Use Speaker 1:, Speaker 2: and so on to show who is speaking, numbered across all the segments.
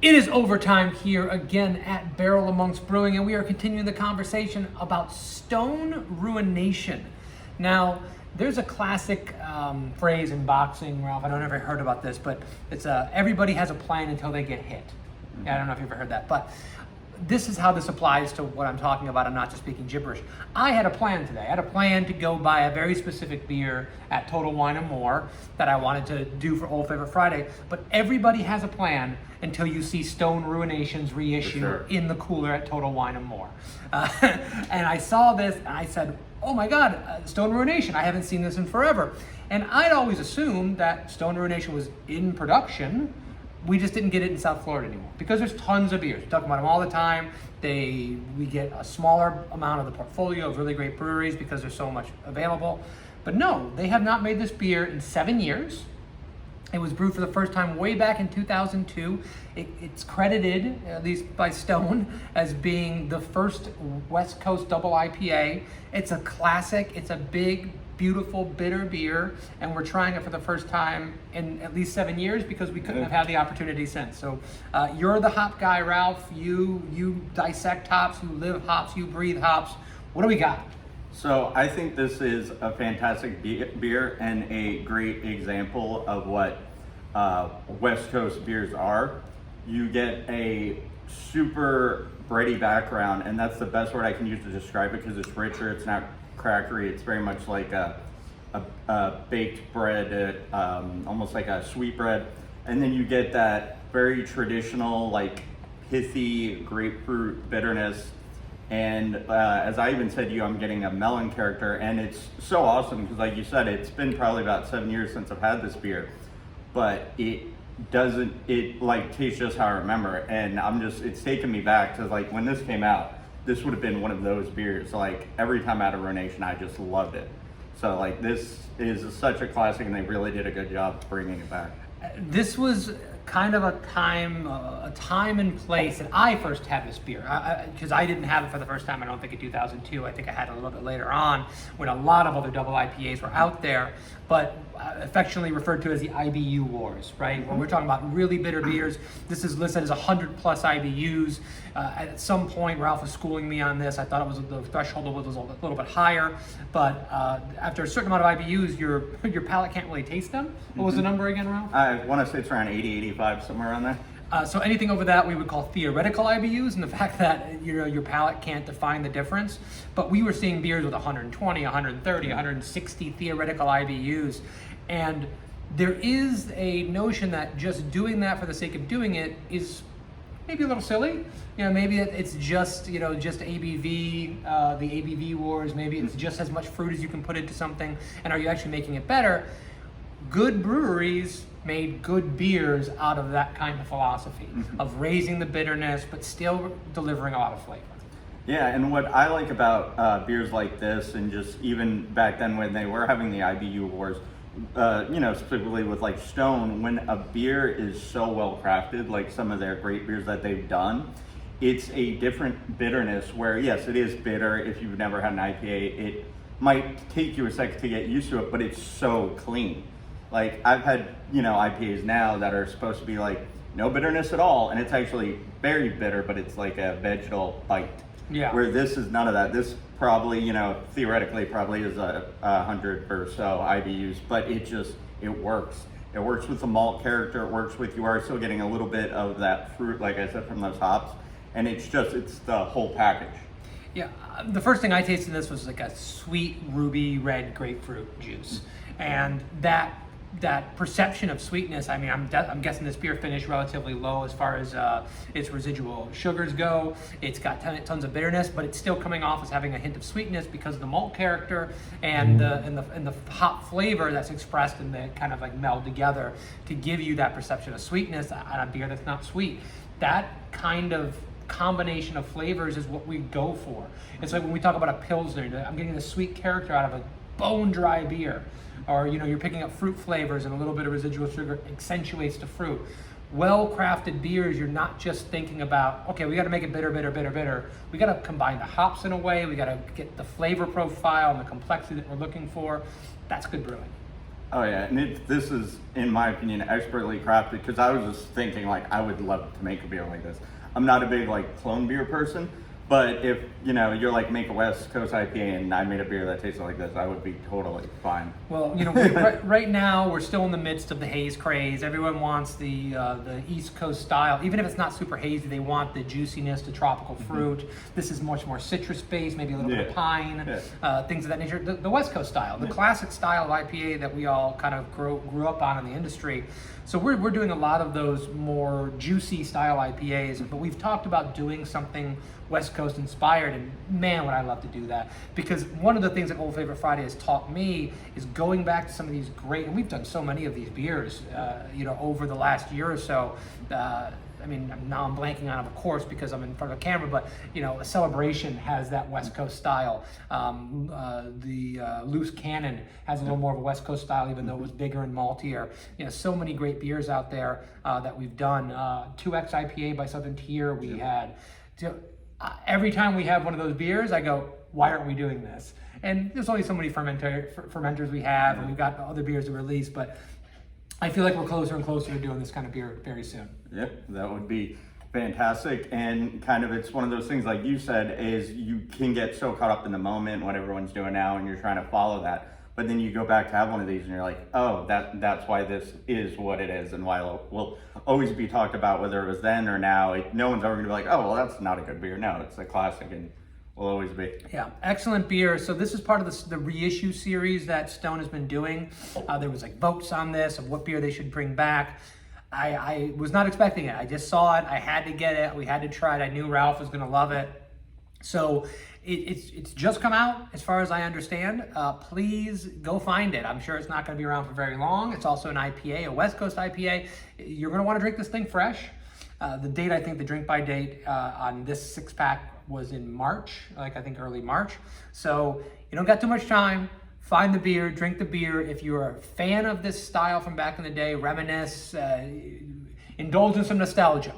Speaker 1: It is overtime here again at Barrel Amongst Brewing, and we are continuing the conversation about Stone Ruination. Now, there's a classic phrase in boxing, Ralph. I don't know if you heard about this, but it's everybody has a plan until they get hit. I don't know if you've ever heard that, but this is how this applies to what I'm talking about. I'm not just speaking gibberish. I had a plan today. I had a plan to go buy a very specific beer at Total Wine & More that I wanted to do for Old Favorite Friday, but everybody has a plan until you see Stone Ruination's reissue in the cooler at Total Wine & More. And I saw this and I said, oh my God, Stone Ruination, I haven't seen this in forever. And I'd always assumed that Stone Ruination was in production. We just didn't get it in South Florida anymore because there's tons of beers. We talk about them all the time. We get a smaller amount of the portfolio of really great breweries because there's so much available. But no, they have not made this beer in 7 years. It was brewed for the first time way back in 2002. It's credited, at least by Stone, as being the first West Coast double IPA. It's a classic. It's a big, beautiful, bitter beer, and we're trying it for the first time in at least 7 years because we couldn't have had the opportunity since. So you're the hop guy, Ralph. You dissect hops, you live hops, you breathe hops. What do we got?
Speaker 2: So I think this is a fantastic beer and a great example of what West Coast beers are. You get a super bready background, and that's the best word I can use to describe it because it's richer, it's not crackery, it's very much like a baked bread, almost like a sweet bread. And then you get that very traditional, like pithy grapefruit bitterness. And as I even said to you, I'm getting a melon character, and it's so awesome because, like you said, it's been probably about 7 years since I've had this beer, but it like tastes just how I remember it. And it's taken me back to like when this came out. This would have been one of those beers. Like every time I had a Ruination, I just loved it. So like this is such a classic, and they really did a good job bringing it back.
Speaker 1: This was kind of a time and place that I first had this beer, because I didn't have it for the first time, I don't think, in 2002. I think I had it a little bit later on when a lot of other double IPAs were out there, but affectionately referred to as the IBU wars, right? When we're talking about really bitter beers, this is listed as 100 plus IBUs. At some point, Ralph was schooling me on this. I thought it was the threshold was a little bit higher, but after a certain amount of IBUs, your palate can't really taste them. What was the number again, Ralph?
Speaker 2: I want to say it's around 80, 85, somewhere around there.
Speaker 1: So anything over that we would call theoretical IBUs, and the fact that your palate can't define the difference. But we were seeing beers with 120, 130, 160 theoretical IBUs, and there is a notion that just doing that for the sake of doing it is maybe a little silly. Maybe it's just just ABV, the ABV wars. Maybe it's just as much fruit as you can put into something, and are you actually making it better? Good breweries made good beers out of that kind of philosophy of raising the bitterness but still delivering a lot of flavor.
Speaker 2: Yeah, and what I like about beers like this, and just even back then when they were having the IBU wars, specifically with like Stone, when a beer is so well crafted, like some of their great beers that they've done, it's a different bitterness where, yes, it is bitter. If you've never had an IPA, it might take you a second to get used to it, but it's so clean. Like I've had, IPAs now that are supposed to be like no bitterness at all, and it's actually very bitter, but it's like a vegetal bite.
Speaker 1: Yeah.
Speaker 2: Where this is none of that. This probably, theoretically probably is 100 or so IBUs, but it works. It works with the malt character. It works with, you are still getting a little bit of that fruit, like I said, from those hops, and it's the whole package.
Speaker 1: Yeah, the first thing I tasted in this was like a sweet ruby red grapefruit juice, and that perception of sweetness, I mean, I'm guessing this beer finished relatively low as far as its residual sugars go. It's got tons of bitterness, but it's still coming off as having a hint of sweetness because of the malt character and the hop flavor that's expressed, and they kind of like meld together to give you that perception of sweetness on a beer that's not sweet. That kind of combination of flavors is what we go for. It's like when we talk about a Pilsner, I'm getting the sweet character out of a bone dry beer. Or you're picking up fruit flavors and a little bit of residual sugar accentuates the fruit. Well-crafted beers, you're not just thinking about, okay, we got to make it bitter. We got to combine the hops in a way. We got to get the flavor profile and the complexity that we're looking for. That's good brewing.
Speaker 2: Oh yeah, and this is, in my opinion, expertly crafted, because I was just thinking like I would love to make a beer like this. I'm not a big like clone beer person, but if you're like make a West Coast IPA and I made a beer that tasted like this, I would be totally fine.
Speaker 1: Well, right now we're still in the midst of the haze craze. Everyone wants the East Coast style, even if it's not super hazy. They want the juiciness, the tropical fruit. This is much more citrus based, maybe a little bit of pine, things of that nature. The West Coast style, the classic style of IPA that we all kind of grew up on in the industry. So we're doing a lot of those more juicy style IPAs, but we've talked about doing something West Coast inspired, and man, would I love to do that. Because one of the things that Old Favorite Friday has taught me is going back to some of these great, and we've done so many of these beers, over the last year or so. I mean, now I'm blanking on it, of course, because I'm in front of a camera, but, a Celebration has that West Coast style. The Loose Cannon has a little more of a West Coast style, even though it was bigger and maltier. So many great beers out there that we've done. 2X IPA by Southern Tier we had. Every time we have one of those beers, I go, why aren't we doing this? And there's only so many fermenters we have, and we've got other beers to release, but I feel like we're closer and closer to doing this kind of beer very soon.
Speaker 2: Yeah, that would be fantastic. And kind of, it's one of those things, like you said, is you can get so caught up in the moment, what everyone's doing now, and you're trying to follow that. But then you go back to have one of these and you're like, oh, that's why this is what it is, and why it will always be talked about, whether it was then or now. No one's ever gonna be like, oh, well, that's not a good beer. No, it's a classic and will always be.
Speaker 1: Yeah, excellent beer. So this is part of the reissue series that Stone has been doing. There was like votes on this of what beer they should bring back. I was not expecting it. I just saw it. I had to get it. We had to try it. I knew Ralph was gonna love it. So it's just come out, as far as I understand. Please go find it. I'm sure it's not going to be around for very long. It's also an IPA, a West Coast IPA. You're going to want to drink this thing fresh. The date, I think the drink by date on this 6-pack was in March, I think early March. So you don't got too much time. Find the beer, drink the beer. If you're a fan of this style from back in the day, reminisce, indulge in some nostalgia.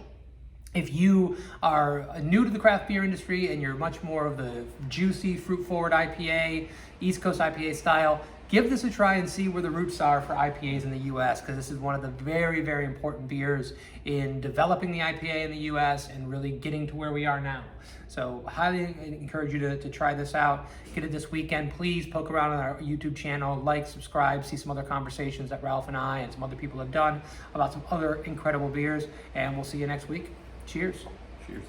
Speaker 1: If you are new to the craft beer industry and you're much more of the juicy, fruit-forward IPA, East Coast IPA style, give this a try and see where the roots are for IPAs in the U.S., because this is one of the very, very important beers in developing the IPA in the U.S. and really getting to where we are now. So highly encourage you to try this out. Get it this weekend. Please poke around on our YouTube channel, like, subscribe, see some other conversations that Ralph and I and some other people have done about some other incredible beers, and we'll see you next week. Cheers.
Speaker 2: Cheers.